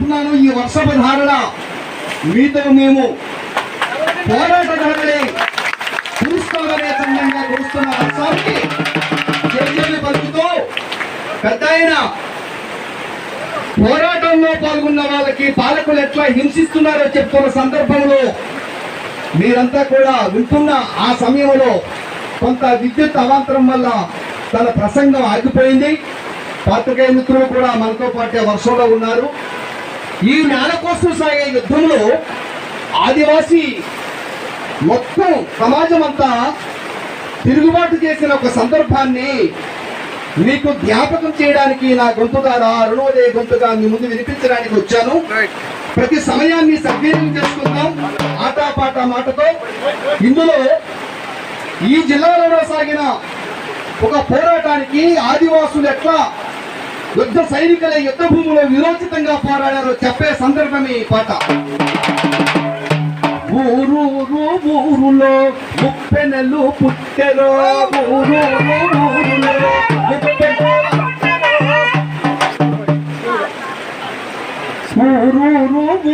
చెప్తున్నాను, ఈ వర్షపు ధారణ మీతో మేము పోరాటదారులే కురుస్తామనే సందంగా కురుస్తున్న వర్షానికి చర్యలు పలుకుతూ పెద్ద ఆయన పోరాటంలో పాల్గొన్న వాళ్ళకి పాలకులు ఎట్లా హింసిస్తున్నారో చెప్తున్న సందర్భంలో మీరంతా కూడా వింటున్న ఆ సమయంలో కొంత విద్యుత్ అవాంతరం వల్ల తన ప్రసంగం ఆగిపోయింది. పాత్రికేయ మిత్రులు కూడా మనతో పాటే వర్షంలో ఉన్నారు. ఈ నేల కోసం సాగే యుద్ధంలో ఆదివాసీ మొత్తం సమాజం అంతా తిరుగుబాటు చేసిన ఒక సందర్భాన్ని మీకు జ్ఞాపకం చేయడానికి నా గొంతు ద్వారా అరుణోదయ గొంతుగా మీ ముందు వినిపించడానికి వచ్చాను. ప్రతి సమయాన్ని సద్వినియోగం చేసుకుందాం ఆటపాట మాటతో. ఇందులో ఈ జిల్లాలో సాగిన ఒక పోరాటానికి ఆదివాసులు ఎట్లా యుద్ధ సైనికుల యుద్ధ భూమిలో విరోచితంగా పోరాడారో చెప్పే సందర్భమే ఈ పాట. ఊరులో ముప్పెనలు పుట్టెరో, ఊరులో